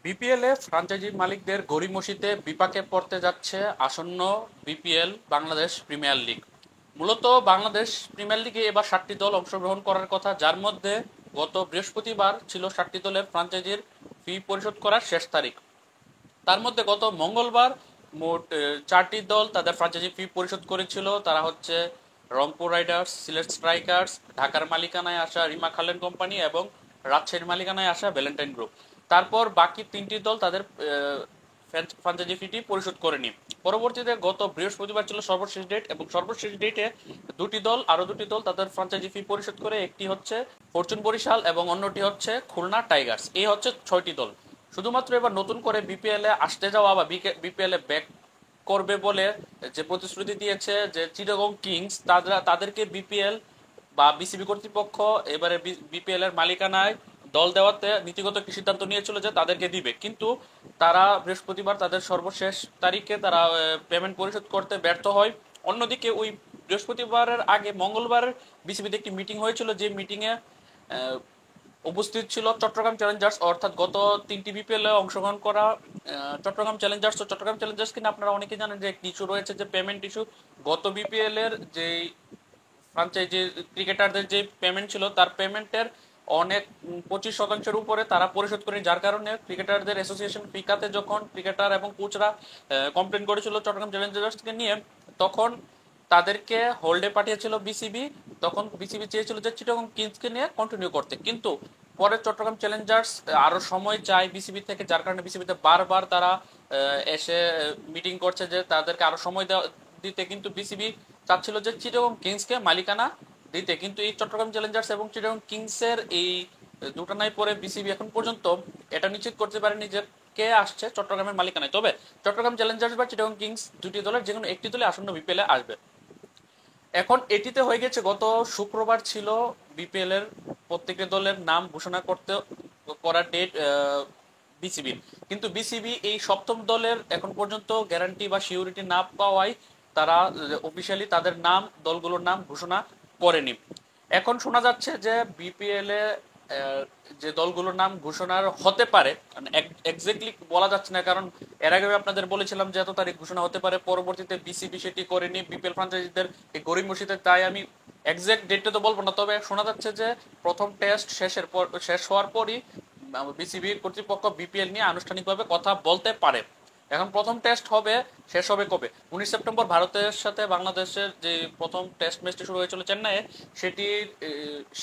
BPL এ franchise মালিকদের গড়িমসিতে বিপাকে পড়তে যাচ্ছে আসন্ন বিপিএল বাংলাদেশ প্রিমিয়ার লিগ। মূলত বাংলাদেশ প্রিমিয়ার লিগে এবার 7টি দল অংশগ্রহণ করার কথা, যার মধ্যে গত বৃহস্পতিবার ছিল 7টি দলের ফ্র্যাঞ্চাইজির ফি পরিশোধ করার শেষ তারিখ। তার মধ্যে গত মঙ্গলবার মোট 4টি দল তাদের ফ্র্যাঞ্চাইজি ফি পরিশোধ করেছিল। তারা হচ্ছে রংপুর রাইডার্স, সিলেট স্ট্রাইকার্স, ঢাকার মালিকানায় আসা রিমা খালেন কোম্পানি এবং রাজশাহীর মালিকানায় আসা ভ্যালেন্টাইন গ্রুপ। তারপর বাকি 3টি দল তাদের ফ্র্যাঞ্চাইজি ফিটি পরিশোধ করেনি। পরবর্তীতে গত বৃহস্পতিবার ছিল সর্বশেষ ডেট, এবং সর্বশেষ ডেটে আরো দুটি দল তাদের ফ্র্যাঞ্চাইজি ফি পরিশোধ করে। একটি হচ্ছে ফরচুন বরিশাল এবং অন্যটি হচ্ছে খুলনা টাইগার্স। এই হচ্ছে 6টি দল। শুধুমাত্র এবার নতুন করে বিপিএল এ আসতে যাওয়া বা বিপিএল এ ব্যাক করবে বলে যে প্রতিশ্রুতি দিয়েছে যে চিটাগং কিংস, তাদেরকে বিপিএল বা বিসিবি কর্তৃপক্ষ এবারে বিপিএল এর মালিকানায় দল দেওয়াতে নীতিগত একটি সিদ্ধান্ত নিয়েছিল যে তাদেরকে দিবে, কিন্তু তারা বৃহস্পতিবার তাদের সর্বশেষ তারিখে তারা পেমেন্ট পরিশোধ করতে ব্যর্থ হয়। অন্যদিকে ওই বৃহস্পতিবারের আগে মঙ্গলবার বিসিবিতে একটি মিটিং হয়েছিল, যে মিটিংয়ে উপস্থিত ছিল চট্টগ্রাম চ্যালেঞ্জার্স, অর্থাৎ গত 3টি বিপিএল এ অংশগ্রহণ করা চট্টগ্রাম চ্যালেঞ্জার্স। তো চট্টগ্রাম চ্যালেঞ্জার্স কিনা আপনারা অনেকেই জানেন যে একটি ইস্যু রয়েছে, যে পেমেন্ট ইস্যু। গত বিপিএল এর যে ফ্রাঞ্চাইজি ক্রিকেটারদের যে পেমেন্ট ছিল, তার পেমেন্টের অনেক 25% উপরে তারা পরিশোধ করেনি, যার কারণে ক্রিকেটারদের অ্যাসোসিয়েশন ফিকাতে যখন ক্রিকেটার এবং কোচরা কমপ্লেন করেছিল চট্টগ্রাম চ্যালেঞ্জার্সকে নিয়ে, তখন তাদেরকে হোল্ডে পাঠিয়েছিল বিসিবি। তখন বিসিবি চেয়েছিল যে চিটাগং কিংসকে নিয়ে কন্টিনিউ করতে, কিন্তু পরে চট্টগ্রাম চ্যালেঞ্জার্স আরো সময় চায় বিসিবি থেকে, যার কারণে বিসিবিতে বারবার তারা এসে মিটিং করছে যে তাদেরকে আরো সময় দিতে, কিন্তু বিসিবি চাচ্ছিল যে চিটাগং কিংসকে মালিকানা দিতে। কিন্তু এই চট্টগ্রাম চ্যালেঞ্জার্স এবং চিটাগং কিংসের এই দুটো নাই পরে বিসিবি এখন পর্যন্ত এটা নিশ্চিত করতে পারেনি যে কে আসছে চট্টগ্রামের মালিকানায়। তবে চট্টগ্রাম চ্যালেঞ্জার্স বা চিটাগং কিংস দুটি দলের যে কোনো একটি দলে আসন্ন বিপিএল এ আসবে। এখন এটিতে হয়ে গেছে, গত শুক্রবার ছিল বিপিএল এর প্রত্যেকটি দলের নাম ঘোষণা করার ডেট বিসিবির, কিন্তু বিসিবি এই সপ্তম দলের এখন পর্যন্ত গ্যারান্টি বা সিউরিটি না পাওয়ায় তারা অফিসিয়ালি তাদের নাম, দলগুলোর নাম ঘোষণা করেনি। এখন শোনা যাচ্ছে যে বিপিএল এ যে দলগুলোর নাম ঘোষণার হতে পারে, এক্স্যাক্টলি বলা যাচ্ছে না, কারণ এর আগে আপনাদের বলেছিলাম যে এত তারিখ ঘোষণা হতে পারে, পরবর্তীতে বিসিবি সেটি করেনি বিপিএল ফ্রাঞ্চাইজিদের এই গরিব মসজিদে। তাই আমি এক্স্যাক্ট ডেটটা তো বলবো না, তবে শোনা যাচ্ছে যে প্রথম টেস্ট শেষ হওয়ার পরই বিসিবি কর্তৃপক্ষ বিপিএল নিয়ে আনুষ্ঠানিকভাবে কথা বলতে পারে। এখন প্রথম টেস্ট হবে, শেষ হবে কবে? 19 সেপ্টেম্বর ভারতের সাথে বাংলাদেশের যে প্রথম টেস্ট ম্যাচটি শুরু হয়েছিল চেন্নাইয়ে, সেটি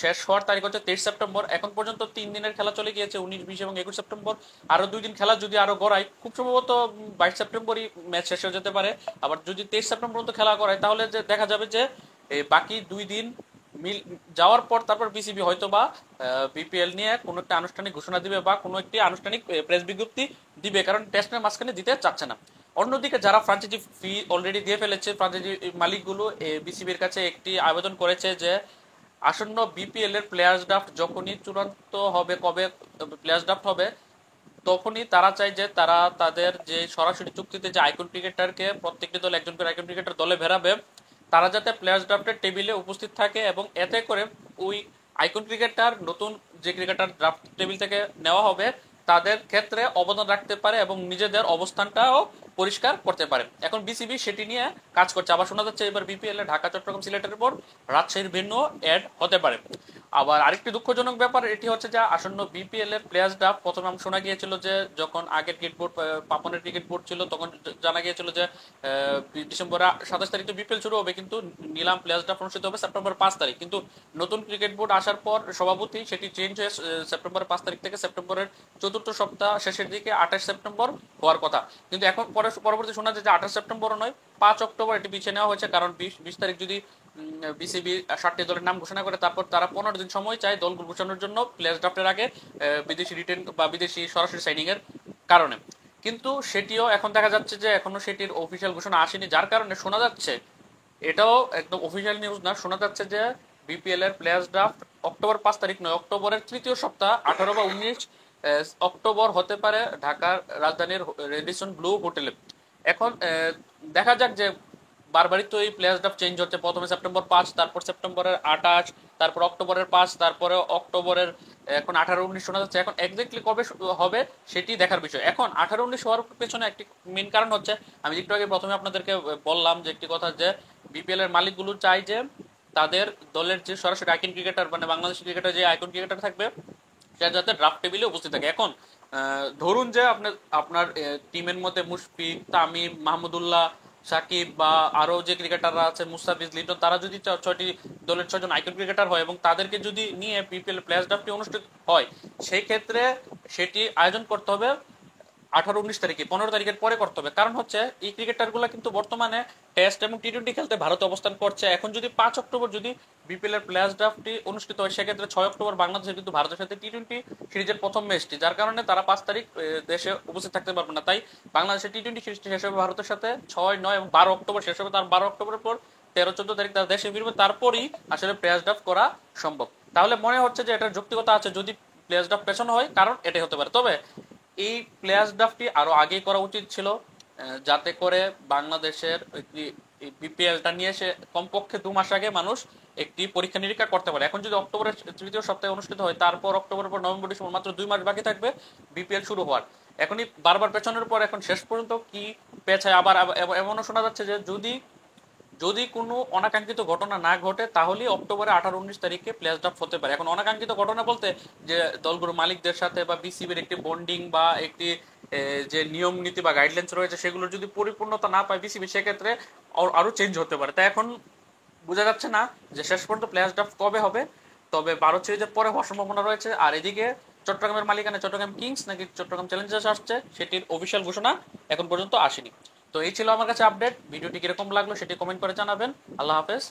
শেষ হওয়ার তারিখ হচ্ছে 23 সেপ্টেম্বর। এখন পর্যন্ত 3 দিনের খেলা চলে গিয়েছে, 19, 20 এবং 21 সেপ্টেম্বর। আরো 2 দিন খেলা যদি আরো গড়ায়, খুব সম্ভবত 22 সেপ্টেম্বরই ম্যাচ শেষ হয়ে যেতে পারে। আবার যদি 23 সেপ্টেম্বর পর্যন্ত খেলা করায়, তাহলে যে দেখা যাবে যে বাকি 2 দিন মিল যাওয়ার পর তারপর বিসিবি হয়তো বা বিপিএল নিয়ে কোনো একটা আনুষ্ঠানিক ঘোষণা দিবে বা কোনো একটি আনুষ্ঠানিক প্রেস বিজ্ঞপ্তি দিবে, কারণ টেস্টের মাঝখানে দিতে চাচ্ছে না। অন্যদিকে যারা ফ্রাঞ্চাইজি ফি অলরেডি দিয়ে ফেলেছে, ফ্রাঞ্চাইজি মালিকগুলো বিসিবির কাছে একটি আবেদন করেছে যে আসন্ন বিপিএল এর প্লেয়ার্স ড্রাফট যখনই চূড়ান্ত হবে, কবে প্লেয়ার্স ড্রাফট হবে, তখনই তারা চায় যে তারা তাদের যে সরাসরি চুক্তিতে যে আইকন ক্রিকেটারকে প্রত্যেকটি দল একজন করে আইকন ক্রিকেটার দলে ভেড়াবে, তারা যাতে প্লেয়ার্স ড্রাফটের টেবিলে উপস্থিত থাকে, এবং এতে করে ওই আইকন ক্রিকেটার নতুন যে ক্রিকেটার ড্রাফট টেবিল থেকে নেওয়া হবে তাদের ক্ষেত্রে অবদান রাখতে পারে এবং নিজেদের অবস্থানটাও পরিষ্কার করতে পারে। এখন বিসিবি সেটি নিয়ে কাজ করছে। আবার শোনা যাচ্ছে এবার বিপিএল এ ঢাকা, চট্টগ্রাম, সিলেটের পর রাজশাহীর ভেন্যু অ্যাড হতে পারে। আবার আরেকটি দুঃখজনক ব্যাপার এটি হচ্ছে যে আসন্ন বিপিএল এর প্লেয়ার্স ড্রাফট প্রথমে শোনা গিয়েছিল যে যখন আগের ক্রিকেট বোর্ড, পাপনের ক্রিকেট বোর্ড ছিল, তখন জানা গিয়েছিল যে ডিসেম্বর 27 তারিখ তো বিপিএল শুরু হবে, কিন্তু নিলাম প্লেয়ার্স ড্রাফট অনুষ্ঠিত হবে সেপ্টেম্বর 5 তারিখ। কিন্তু নতুন ক্রিকেট বোর্ড আসার পর সভাপতি সেটি চেঞ্জ হয়ে সেপ্টেম্বর 5 তারিখ থেকে সেপ্টেম্বরের চতুর্থ সপ্তাহ শেষের দিকে 28 সেপ্টেম্বর হওয়ার কথা। কিন্তু এখন পরবর্তী শোনা যায় যে 28 সেপ্টেম্বরও নয়, 5 অক্টোবর এটি পিছিয়ে নেওয়া হয়েছে, কারণ 20 তারিখ যদি বিসিবি 7টি দলের নাম ঘোষণা করে, তারপর তারা 15 দিন সময় চায় দলগুলো ঘোষণার জন্য প্লেয়ার্স ড্রাফটের আগে বিদেশি রিটেন বা বিদেশি সরাসরি সাইনিং এর কারণে। কিন্তু সেটিও এখন দেখা যাচ্ছে যে এখনো সেটির অফিসিয়াল ঘোষণা আসেনি, যার কারণে শোনা যাচ্ছে, এটাও একদম অফিসিয়াল নিউজ না, শোনা যাচ্ছে যে বিপিএল এর প্লেয়ার্স ড্রাফট অক্টোবর 5 তারিখ নয়, অক্টোবরের তৃতীয় সপ্তাহ 18 বা 19 অক্টোবর হতে পারে ঢাকার রাজধানীর রেডিসন ব্লু হোটেলে। এখন দেখা যাক যে বারবারই তো এই প্লেয়ার্স ড্রাফট চেঞ্জ হচ্ছে, প্রথমে সেপ্টেম্বর 5, তারপর সেপ্টেম্বরের 28, তারপর অক্টোবরের 5, তারপরে অক্টোবরের এখন 18-19 শোনা যাচ্ছে। এখন এক্স্যাক্টলি কবে হবে সেটি দেখার বিষয়। এখন 18-19 হওয়ার পেছনে একটি মেইন কারণ হচ্ছে, আমি একটু আগে প্রথমে আপনাদেরকে বললাম যে একটি কথা, যে বিপিএল এর মালিকগুলো চাই যে তাদের দলের যে সরাসরি আইকন ক্রিকেটার, মানে বাংলাদেশ ক্রিকেটার যে আইকন ক্রিকেটার থাকবে, সে যাতে ড্রাফট টেবিলে উপস্থিত থাকে। এখন ধরুন যে আপনার আপনার টিমের মধ্যে মুশফিক, তামিম, মাহমুদুল্লাহ, সাকিব বা আরো যে ক্রিকেটাররা আছে, মুস্তাফিজ, লিটন, তারা যদি ছয়টি দলের 6জন আইকন ক্রিকেটার হয় এবং তাদেরকে যদি নিয়ে বিপিএল প্লেয়ার্স ড্রাফটটি অনুষ্ঠিত হয়, সেই ক্ষেত্রে সেটি আয়োজন করতে হবে 18-19 তারিখে, 15 তারিখের পরে করতে হবে। কারণ হচ্ছে এই ক্রিকেটারগুলো কিন্তু বর্তমানে টেস্ট এবং টি-20 খেলতে ভারতে অবস্থান করছে। এখন যদি 5 অক্টোবর যদি বিপিএল এর প্লেয়ার্স ড্রাফটটি অনুষ্ঠিত হয়, সেক্ষেত্রে 6 অক্টোবর বাংলাদেশের কিন্তু ভারতের সাথে টি-20 সিরিজের প্রথম ম্যাচটি, যার কারণে তারা 5 তারিখ দেশে উপস্থিত থাকতে পারবে না। তাই বাংলাদেশের টি-20 সিরিজটি শেষ হবে ভারতের সাথে 6, 9 এবং 12 অক্টোবর শেষ হবে। তার 12 অক্টোবরের পর 13, 14 তারিখ তারা দেশে ফিরবে, তারপরই আসলে প্লেয়ার্স ড্রাফট করা সম্ভব। তাহলে মনে হচ্ছে যে এটার যৌক্তিকতা আছে যদি প্লেয়ার্স ড্রাফট পেছানো হয়, কারণ এটাই হতে পারে। তবে এই প্লেয়ার্স ড্রাফটটি আরো আগেই করা উচিত ছিল, যাতে করে বাংলাদেশের বিপিএলটা নিয়ে এসে কমপক্ষে 2 মাস আগে মানুষ একটি পরীক্ষা নিরীক্ষা করতে পারে। এখন যদি অক্টোবরের তৃতীয় সপ্তাহে অনুষ্ঠিত হয়, তারপর অক্টোবরের পর নভেম্বর, ডিসেম্বর, মাত্র 2 মাস বাকি থাকবে বিপিএল শুরু হওয়ার। এখনই বারবার পেছনের পর এখন শেষ পর্যন্ত কি পেছায়। আবার এমনও শোনা যাচ্ছে যে যদি যদি কোনো অনাকাঙ্ক্ষিত ঘটনা না ঘটে, তাহলে অক্টোবরে 18-19 তারিখে প্লেয়ার্স ড্রাফট হতে পারে। এখন অনাকাঙ্ক্ষিত ঘটনা বলতে যে দলগুলো মালিকদের সাথে বা বিসিবির একটি বন্ডিং বা একটি যে নিয়ম নীতি বা গাইডলাইন্স রয়েছে, সেগুলোর যদি পরিপূর্ণতা না পায় বিসিবি, সেক্ষেত্রে আরো চেঞ্জ হতে পারে। তাই এখন বোঝা যাচ্ছে না যে শেষ পর্যন্ত প্লেয়ার্স ড্রাফট কবে হবে। তবে ভারত সিরিজের পরে হওয়ার সম্ভাবনা রয়েছে। আর এদিকে চট্টগ্রামের মালিকানা চট্টগ্রাম কিংস নাকি চট্টগ্রাম চ্যালেঞ্জার্স আসছে, সেটির অফিসিয়াল ঘোষণা এখন পর্যন্ত আসেনি। তো এই ছিল আমার কাছে আপডেট। ভিডিওটি কিরকম লাগলো সেটি কমেন্ট করে জানাবেন। আল্লাহ হাফেজ।